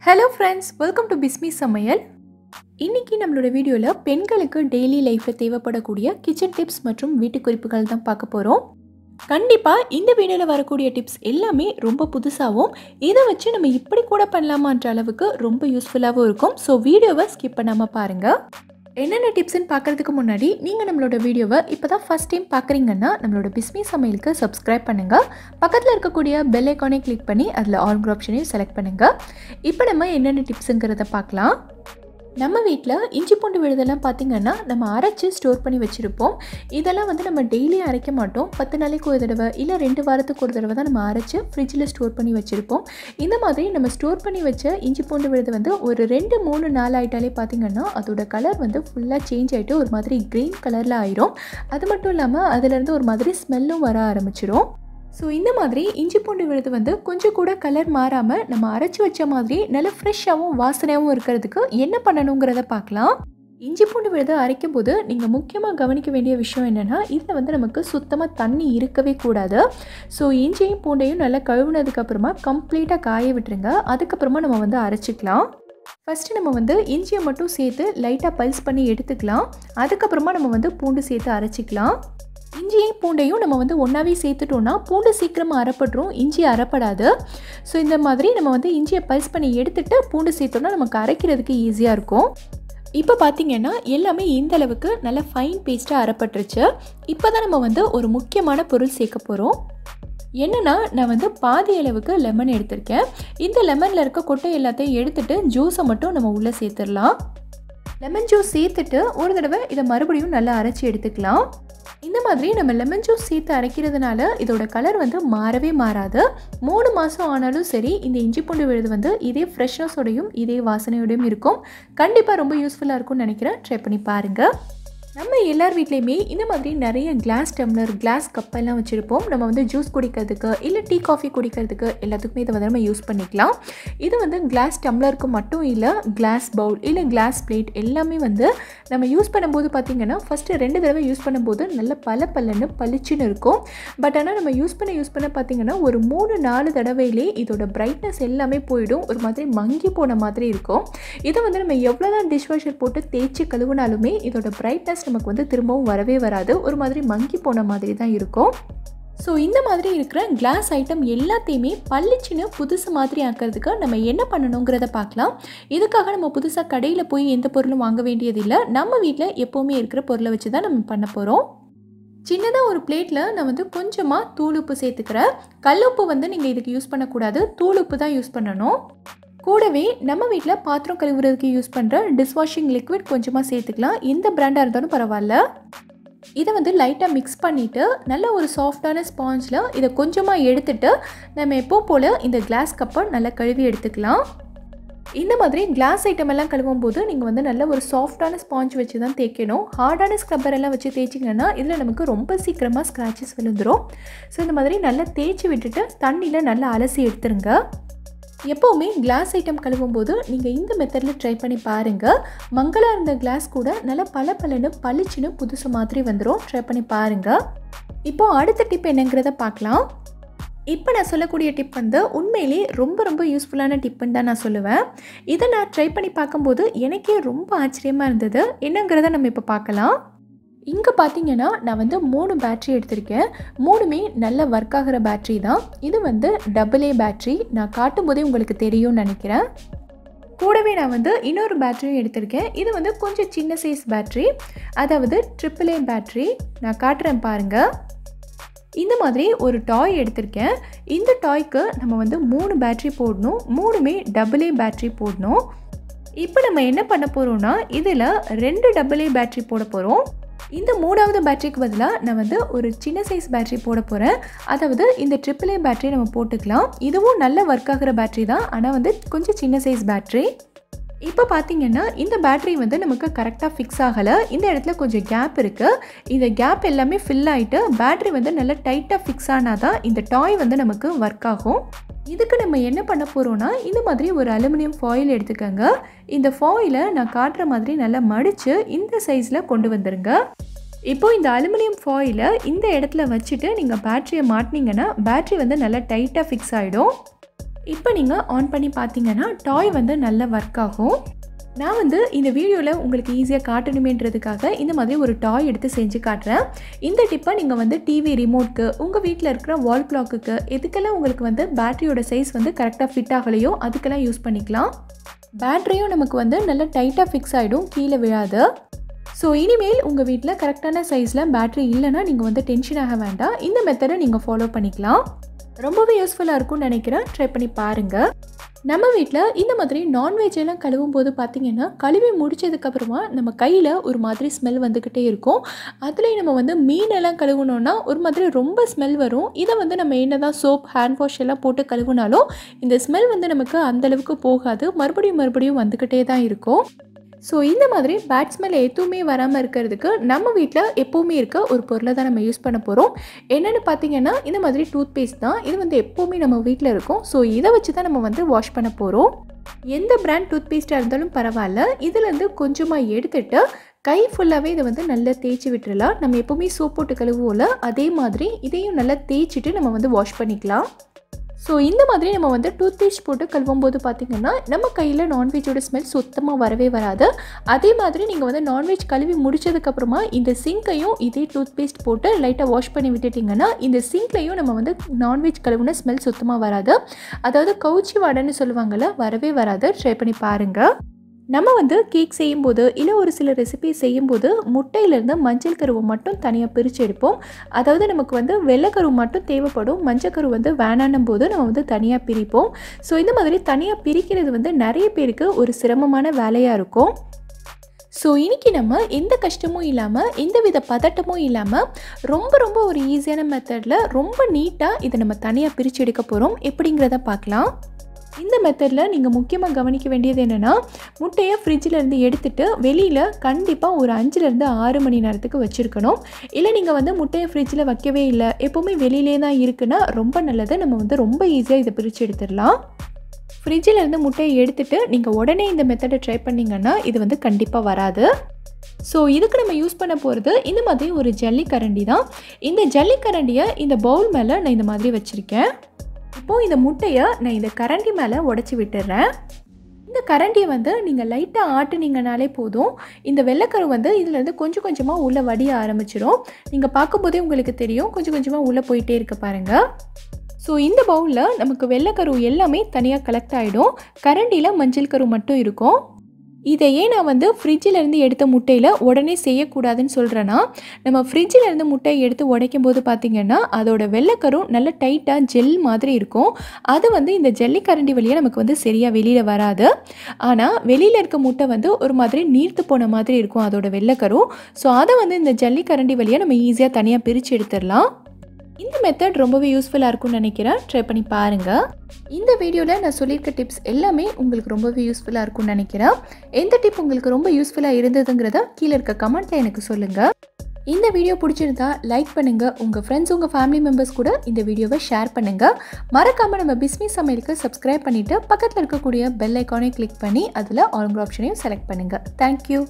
Hello friends, welcome to Bismi சமையல். இன்றைக்கி நம்மளோட வீடியோவில் பெண்களுக்கு டெய்லி லைஃப்பில் தேவைப்படக்கூடிய கிச்சன் டிப்ஸ் மற்றும் வீட்டு குறிப்புகள் தான் பார்க்க போகிறோம். கண்டிப்பாக இந்த வீடியோவில் வரக்கூடிய டிப்ஸ் எல்லாமே ரொம்ப புதுசாகவும் இதை வச்சு நம்ம இப்படி கூட பண்ணலாமான்ற அளவுக்கு ரொம்ப யூஸ்ஃபுல்லாகவும் இருக்கும். ஸோ வீடியோவை ஸ்கிப் பண்ணாமல் பாருங்கள். என்னென்ன டிப்ஸ்ன்னு பார்க்குறதுக்கு முன்னாடி நீங்கள் நம்மளோட வீடியோவை இப்போ தான் ஃபஸ்ட் டைம் பார்க்குறீங்கன்னா நம்மளோட பிஸ்மி சமையலுக்கு சப்ஸ்கிரைப் பண்ணுங்கள். பக்கத்தில் இருக்கக்கூடிய பெல் ஐக்கானை கிளிக் பண்ணி அதில் ஆல் ஆப்ஷனையும் செலக்ட் பண்ணுங்கள். இப்போ நம்ம என்னென்ன டிப்ஸுங்கிறத பார்க்கலாம். நம்ம வீட்டில் இஞ்சி பூண்டு விழுதெல்லாம் பார்த்திங்கன்னா நம்ம அரைச்சி ஸ்டோர் பண்ணி வச்சுருப்போம். இதெல்லாம் நம்ம டெய்லியும் அரைக்க மாட்டோம். 10 நாளைக்கு ஒரு தடவை இல்லை 2 வாரத்துக்கு ஒரு தடவை தான் நம்ம அரைச்சி ஃப்ரிட்ஜில் ஸ்டோர் பண்ணி வச்சுருப்போம். இந்த மாதிரி நம்ம ஸ்டோர் பண்ணி வச்ச இஞ்சி பூண்டு விழுது ஒரு 2-3 நாள் ஆகிட்டாலே பார்த்திங்கன்னா அதோட கலர் ஃபுல்லாக சேஞ்ச் ஆகிட்டு ஒரு மாதிரி க்ரீன் கலரில் ஆயிரும். அது மட்டும் இல்லாமல் அதிலேருந்து ஒரு மாதிரி ஸ்மெல்லும் வர ஆரம்பிச்சிடும். ஸோ இந்த மாதிரி இஞ்சி பூண்டு விழுது கொஞ்சம் கூட கலர் மாறாமல் நம்ம அரைச்சி வச்ச மாதிரி நல்லா ஃப்ரெஷ்ஷாகவும் வாசனையாகவும் இருக்கிறதுக்கு என்ன பண்ணணுங்கிறத பார்க்கலாம். இஞ்சி பூண்டு விழுது அரைக்கும் போது நீங்கள் முக்கியமாக கவனிக்க வேண்டிய விஷயம் என்னென்னா, இதில் நமக்கு சுத்தமாக தண்ணி இருக்கவே கூடாது. ஸோ இஞ்சியும் பூண்டையும் நல்லா கழுவுனதுக்கப்புறமா கம்ப்ளீட்டாக காய விட்டுருங்க. அதுக்கப்புறமா நம்ம அரைச்சிக்கலாம். ஃபஸ்ட்டு நம்ம இஞ்சியை மட்டும் சேர்த்து லைட்டாக பல்ஸ் பண்ணி எடுத்துக்கலாம். அதுக்கப்புறமா நம்ம பூண்டு சேர்த்து அரைச்சிக்கலாம். இஞ்சியும் பூண்டையும் நம்ம ஒன்றாவே சேர்த்துட்டோன்னா பூண்டு சீக்கிரமாக அரைப்பட்டுரும், இஞ்சி அரைப்படாது. ஸோ இந்த மாதிரி நம்ம இஞ்சியை பல்ஸ் பண்ணி எடுத்துகிட்டு பூண்டு சேர்த்தோன்னா நமக்கு அரைக்கிறதுக்கு ஈஸியாக இருக்கும். இப்போ பார்த்திங்கன்னா எல்லாமே இந்த அளவுக்கு நல்லா ஃபைன் பேஸ்ட்டாக அரைப்பட்டுருச்சு. இப்போ தான் நம்ம ஒரு முக்கியமான பொருள் சேர்க்க போகிறோம். என்னென்னா, நான் பாதி அளவுக்கு லெமன் எடுத்திருக்கேன். இந்த லெமனில் இருக்க கொட்டை எல்லாத்தையும் எடுத்துகிட்டு ஜூஸை மட்டும் நம்ம உள்ளே சேர்த்துடலாம். லெமன் ஜூஸ் சேர்த்துட்டு ஒரு தடவை இதை மறுபடியும் நல்லா அரைச்சி எடுத்துக்கலாம். இந்த மாதிரி நம்ம லெமன் ஜூஸ் சேர்த்து அரைக்கிறதுனால இதோட கலர் மாறவே மாறாது. 3 மாதம் ஆனாலும் சரி இந்த இஞ்சி பூண்டு விழுது இதே ஃப்ரெஷ்னஸோடையும் இதே வாசனையோடையும் இருக்கும். கண்டிப்பாக ரொம்ப யூஸ்ஃபுல்லாக இருக்கும்னு நினைக்கிறேன். ட்ரை பண்ணி பாருங்கள். நம்ம எல்லார் வீட்லேயுமே இந்த மாதிரி நிறைய கிளாஸ் டம்ளர், கிளாஸ் கப்பெல்லாம் வச்சுருப்போம். நம்ம ஜூஸ் குடிக்கிறதுக்கு இல்லை டீ காஃபி குடிக்கிறதுக்கு எல்லாத்துக்குமே இதை நம்ம யூஸ் பண்ணிக்கலாம். இது கிளாஸ் டம்ளருக்கு மட்டும் இல்லை, கிளாஸ் பவுல் இல்லை கிளாஸ் பிளேட் எல்லாமே நம்ம யூஸ் பண்ணும்போது பார்த்திங்கன்னா ஃபஸ்ட்டு 2 தடவை யூஸ் பண்ணும்போது நல்ல பல்லுன்னு பளிச்சுன்னு இருக்கும். பட் ஆனால் நம்ம யூஸ் பண்ண பார்த்திங்கன்னா ஒரு 3-4 தடவையிலே இதோட பிரைட்னஸ் எல்லாமே போயிடும். ஒரு மாதிரி மங்கி போன மாதிரி இருக்கும். இதை நம்ம எவ்வளோ தான் டிஷ் வாஷர் போட்டு தேய்ச்சி கழுவினாலுமே இதோட பிரைட்னஸ் நமக்கு திரும்பவும் வரவே வராது. ஒரு மாதிரி மங்கி போன மாதிரி தான் இருக்கும். ஸோ இந்த மாதிரி இருக்கிற கிளாஸ் ஐட்டம் எல்லாத்தையுமே பளிச்சுன்னு புதுசு மாதிரி ஆக்கிறதுக்கு நம்ம என்ன பண்ணணுங்கிறத பார்க்கலாம். இதுக்காக நம்ம புதுசாக கடையில் போய் எந்த பொருளும் வாங்க வேண்டியதில்லை. நம்ம வீட்டில் எப்போவுமே இருக்கிற பொருளை வச்சு தான் நம்ம பண்ண போகிறோம். சின்னதாக ஒரு பிளேட்டில் நான் கொஞ்சமாக தூள் உப்பு சேர்த்துக்கிறேன். கல் உப்பு நீங்கள் இதுக்கு யூஸ் பண்ணக்கூடாது, தூள் உப்பு தான் யூஸ் பண்ணணும். கூடவே நம்ம வீட்டில் பாத்திரம் கழுவுறதுக்கு யூஸ் பண்ணுற டிஷ்வாஷிங் லிக்விட் கொஞ்சமாக சேர்த்துக்கலாம். எந்த பிராண்டாக இருந்தாலும் பரவாயில்ல. இதை லைட்டாக மிக்ஸ் பண்ணிவிட்டு நல்ல ஒரு சாஃப்டான ஸ்பாஞ்சில் இதை கொஞ்சமாக எடுத்துகிட்டு நம்ம எப்போ போல் இந்த கிளாஸ் கப்பை நல்லா கழுவி எடுத்துக்கலாம். இந்த மாதிரி கிளாஸ் ஐட்டம் எல்லாம் கழுவும் போது நீங்கள் நல்ல ஒரு சாஃப்டான ஸ்பாஞ்ச் வச்சு தான் தேய்க்கணும். ஹார்டான ஸ்க்ரப்பர் எல்லாம் வச்சு தேய்ச்சிங்கன்னா இதில் நமக்கு ரொம்ப சீக்கிரமாக ஸ்க்ராச்சஸ் விழுந்துடும். ஸோ இந்த மாதிரி நல்லா தேய்ச்சி விட்டுட்டு தண்ணியில் நல்லா அலசி எடுத்துருங்க. எப்போவுமே கிளாஸ் ஐட்டம் கழுவும் போது நீங்கள் இந்த மெத்தடில் ட்ரை பண்ணி பாருங்கள். மங்கலாக இருந்த கிளாஸ் கூட நல்லா பளபளன்னு பளிச்சுன்னு புதுசு மாதிரி வந்துடும். ட்ரை பண்ணி பாருங்கள். இப்போது அடுத்த டிப் என்னங்கிறத பார்க்கலாம். இப்போ நான் சொல்லக்கூடிய டிப் உண்மையிலே ரொம்ப யூஸ்ஃபுல்லான டிப்புன்னு தான் நான் சொல்லுவேன். இதை நான் ட்ரை பண்ணி பார்க்கும்போது எனக்கே ரொம்ப ஆச்சரியமாக இருந்தது. என்னங்கிறத நம்ம இப்போ பார்க்கலாம். இங்கே பார்த்தீங்கன்னா நான் 3 பேட்ரி எடுத்திருக்கேன். 3மே நல்ல ஒர்க் ஆகிற பேட்ரி தான். இது AA பேட்ரி. நான் காட்டும் போதே உங்களுக்கு தெரியும்னு நினைக்கிறேன். கூடவே நான் இன்னொரு பேட்டரியும் எடுத்திருக்கேன். இது கொஞ்சம் சின்ன சைஸ் பேட்ரி, அதாவது AAA பேட்ரி. நான் காட்டுறேன் பாருங்கள். இந்த மாதிரி ஒரு டாய் எடுத்திருக்கேன். இந்த டாய்க்கு நம்ம 3 பேட்ரி போடணும். 3மே AA பேட்ரி போடணும். இப்போ நம்ம என்ன பண்ண போகிறோம்னா இதில் 2 AA பேட்ரி போட போகிறோம். இந்த 3வது பேட்டரிக்கு பதிலாக நான் ஒரு சின்ன சைஸ் பேட்டரி போட போகிறேன். அதாவது இந்த AAA பேட்டரி நம்ம போட்டுக்கலாம். இதுவும் நல்ல ஒர்க் ஆகிற பேட்டரி தான், ஆனால் கொஞ்சம் சின்ன சைஸ் பேட்டரி. இப்போ பார்த்தீங்கன்னா இந்த பேட்டரி நமக்கு கரெக்டாக ஃபிக்ஸ் ஆகலை. இந்த இடத்துல கொஞ்சம் கேப் இருக்குது. இந்த கேப் எல்லாமே ஃபில் ஆகிட்டு பேட்டரி நல்லா டைட்டாக ஃபிக்ஸ் ஆனால் தான் இந்த டாய் நமக்கு ஒர்க் ஆகும். இதுக்கு நம்ம என்ன பண்ண போகிறோம்னா இந்த மாதிரி ஒரு அலுமினியம் ஃபாயில் எடுத்துக்கோங்க. இந்த ஃபாயிலை நான் காட்டுற மாதிரி நல்லா மடித்து இந்த சைஸில் கொண்டு வந்துடுங்க. இப்போது இந்த அலுமினியம் ஃபாயிலை இந்த இடத்துல வச்சுட்டு நீங்கள் பேட்டரியை மாட்டினீங்கன்னா பேட்டரி நல்லா டைட்டாக ஃபிக்ஸ் ஆகிடும். இப்போ நீங்கள் ஆன் பண்ணி பார்த்தீங்கன்னா டாய் வந்து நல்லா ஒர்க் ஆகும். நான் வந்து இந்த வீடியோவில் உங்களுக்கு ஈஸியாக காட்டணுமேன்றதுக்காக இந்த மாதிரி ஒரு டாய் எடுத்து செஞ்சு காட்டுறேன். இந்த டிப்பை நீங்கள் வந்து டிவி ரிமோட்க்கு, உங்கள் வீட்டில் இருக்கிற வால் கிளாக்குக்கு, எதுக்கெல்லாம் உங்களுக்கு வந்து பேட்டரியோட சைஸ் வந்து கரெக்டாக ஃபிட் ஆகலையோ அதுக்கெல்லாம் யூஸ் பண்ணிக்கலாம். பேட்டரியும் நமக்கு வந்து நல்லா டைட்டாக ஃபிக்ஸ் ஆகிடும், கீழே விழாது. ஸோ இனிமேல் உங்கள் வீட்டில் கரெக்டான சைஸில் பேட்டரி இல்லைன்னா நீங்கள் வந்து டென்ஷன் ஆக வேண்டாம். இந்த மெத்தடை நீங்கள் ஃபாலோ பண்ணிக்கலாம். ரொம்பவே யூஸ்ஃபுல்லாக இருக்கும்னு நினைக்கிறேன். ட்ரை பண்ணி பாருங்கள். நம்ம வீட்டில் இந்த மாதிரி நான்வெஜ் எல்லாம் கழுவும் போது பார்த்திங்கன்னா கழுவி முடித்ததுக்கப்புறமா நம்ம கையில் ஒரு மாதிரி ஸ்மெல் வந்துக்கிட்டே இருக்கும். அதுலேயும் நம்ம வந்து மீனெல்லாம் கழுவுனோன்னா ஒரு மாதிரி ரொம்ப ஸ்மெல் வரும். இதை வந்து நம்ம என்ன தான் சோப், ஹேண்ட் வாஷ் எல்லாம் போட்டு கழுவுனாலும் இந்த ஸ்மெல் வந்து நமக்கு அந்தளவுக்கு போகாது, மறுபடியும் வந்துக்கிட்டே தான் இருக்கும். ஸோ இந்த மாதிரி பேட் ஸ்மெல் எதுவுமே வராமல் இருக்கிறதுக்கு நம்ம வீட்டில் எப்போவுமே இருக்க ஒரு பொருளை தான் நம்ம யூஸ் பண்ண போகிறோம். என்னென்னு பார்த்தீங்கன்னா இந்த மாதிரி டூத் பேஸ்ட் தான். இது வந்து எப்போவுமே நம்ம வீட்டில் இருக்கும். ஸோ இதை வச்சு தான் நம்ம வந்து வாஷ் பண்ண போகிறோம். எந்த பிராண்ட் டூத் பேஸ்ட்டாக இருந்தாலும் பரவாயில்ல, இதுலேருந்து கொஞ்சமாக எடுத்துகிட்டு கை ஃபுல்லாகவே இதை வந்து நல்லா தேய்ச்சி விட்டுறலாம். நம்ம எப்போவுமே சோப் போட்டு கழுவுவோம்ல, அதே மாதிரி இதையும் நல்லா தேய்ச்சிட்டு நம்ம வந்து வாஷ் பண்ணிக்கலாம். ஸோ இந்த மாதிரி நம்ம வந்து டூத் பேஸ்ட் போட்டு கழுவும் போது பார்த்திங்கன்னா நம்ம கையில் நான்வெஜ்ஜோட ஸ்மெல் சுத்தமாக வரவே வராது. அதே மாதிரி நீங்கள் வந்து நான்வெஜ் கழுவி முடித்ததுக்கப்புறமா இந்த சிங்கையும் இதே டூத் பேஸ்ட் போட்டு லைட்டாக வாஷ் பண்ணி விட்டுட்டிங்கன்னா இந்த சிங்க்லையும் நம்ம வந்து நான்வெஜ் கழுவுன ஸ்மெல் சுத்தமாக வராது. அதாவது கவுச்சி வாடைன்னு சொல்லுவாங்கள்ல, வரவே வராது. ட்ரை பண்ணி பாருங்கள். நம்ம வந்து கேக் செய்யும்போது இல்லை ஒரு சில ரெசிபி செய்யும்போது முட்டையிலேருந்து மஞ்சள் கருவை மட்டும் தனியாக பிரித்து எடுப்போம். அதாவது நமக்கு வந்து வெள்ளைக்கரு மட்டும் தேவைப்படும், மஞ்சக்கரு வந்து வேணான்னும் போது நம்ம வந்து தனியாக பிரிப்போம். ஸோ இந்த மாதிரி தனியாக பிரிக்கிறது வந்து நிறைய பேருக்கு ஒரு சிரமமான வேலையாக இருக்கும். ஸோ இன்றைக்கி நம்ம எந்த கஷ்டமும் இல்லாமல், எந்த வித பதட்டமும் இல்லாமல் ரொம்ப ஒரு ஈஸியான மெத்தடில் ரொம்ப நீட்டாக இதை நம்ம தனியாக பிரித்து எடுக்க போகிறோம். எப்படிங்கிறத பார்க்கலாம். இந்த மெத்தடில் நீங்கள் முக்கியமாக கவனிக்க வேண்டியது என்னென்னா, முட்டையை ஃப்ரிட்ஜிலேருந்து எடுத்துகிட்டு வெளியில் கண்டிப்பாக ஒரு 5லேருந்து 6 மணி நேரத்துக்கு வச்சுருக்கணும். இல்லை நீங்கள் வந்து முட்டையை ஃப்ரிட்ஜில் வைக்கவே இல்லை, எப்போவுமே வெளியிலே தான் இருக்குன்னா ரொம்ப நல்லது. நம்ம வந்து ரொம்ப ஈஸியாக இதை பிரித்து எடுத்துடலாம். ஃப்ரிட்ஜிலேருந்து முட்டையை எடுத்துகிட்டு நீங்கள் உடனே இந்த மெத்தடை ட்ரை பண்ணிங்கன்னா இது வந்து கண்டிப்பாக வராது. ஸோ இதுக்கு நம்ம யூஸ் பண்ண போகிறது இந்த மாதிரி ஒரு ஜல்லிக்கரண்டி தான். இந்த ஜல்லிக்கரண்டியை இந்த பவுல் மேலே நான் இந்த மாதிரி வச்சுருக்கேன். இப்போது இந்த முட்டையை நான் இந்த கரண்டி மேலே உடச்சி விட்டுடுறேன். இந்த கரண்டியை வந்து நீங்கள் லைட்டாக ஆட்டுனீங்கனாலே போதும். இந்த வெள்ளைக்கரு வந்து இதிலேருந்து கொஞ்சம் கொஞ்சமாக உள்ளே வடிய ஆரம்பிச்சிடும். நீங்கள் பார்க்கும்போதே உங்களுக்கு தெரியும், கொஞ்சம் கொஞ்சமாக உள்ளே போயிட்டே இருக்க பாருங்கள். ஸோ இந்த பவுலில் நமக்கு வெள்ளைக்கரு எல்லாமே தனியாக கலெக்ட் ஆகிடும். கரண்டியில் மஞ்சள் கரு மட்டும் இருக்கும். இதையே நான் வந்து ஃப்ரிட்ஜிலேருந்து எடுத்த முட்டையில் உடனே செய்யக்கூடாதுன்னு சொல்கிறேன்னா, நம்ம ஃப்ரிட்ஜிலேருந்து முட்டையை எடுத்து உடைக்கும் போது பார்த்திங்கன்னா அதோட வெள்ளைக்கரும் நல்ல டைட்டாக ஜெல் மாதிரி இருக்கும். அது வந்து இந்த ஜல்லிக்கரண்டி வழியாக நமக்கு வந்து சரியாக வெளியில் வராது. ஆனால் வெளியில் இருக்க முட்டை வந்து ஒரு மாதிரி நீர்த்து போன மாதிரி இருக்கும் அதோட வெள்ளைக்கரும். ஸோ அதை வந்து இந்த ஜல்லிக்கரண்டி வழியாக நம்ம ஈஸியாக தனியாக பிரித்து எடுத்துடலாம். இந்த மெத்தட் ரொம்பவே யூஸ்ஃபுல்லாக இருக்கும்னு நினைக்கிறேன். ட்ரை பண்ணி பாருங்கள். இந்த வீடியோவில் நான் சொல்லியிருக்க டிப்ஸ் எல்லாமே உங்களுக்கு ரொம்பவே யூஸ்ஃபுல்லாக இருக்கும்னு நினைக்கிறேன். எந்த டிப் உங்களுக்கு ரொம்ப யூஸ்ஃபுல்லாக இருந்ததுங்கிறத கீழே இருக்க கமெண்ட்டில் எனக்கு சொல்லுங்கள். இந்த வீடியோ பிடிச்சிருந்தா லைக் பண்ணுங்கள். உங்கள் ஃப்ரெண்ட்ஸ், உங்கள் ஃபேமிலி மெம்பர்ஸ் கூட இந்த வீடியோவை ஷேர் பண்ணுங்கள். மறக்காமல் நம்ம பிஸ்மி சமையலுக்கு சப்ஸ்கிரைப் பண்ணிவிட்டு பக்கத்தில் இருக்கக்கூடிய பெல் ஐக்கானை கிளிக் பண்ணி அதில் ஆல் ஆப்ஷனையும் செலக்ட் பண்ணுங்கள். தேங்க்யூ.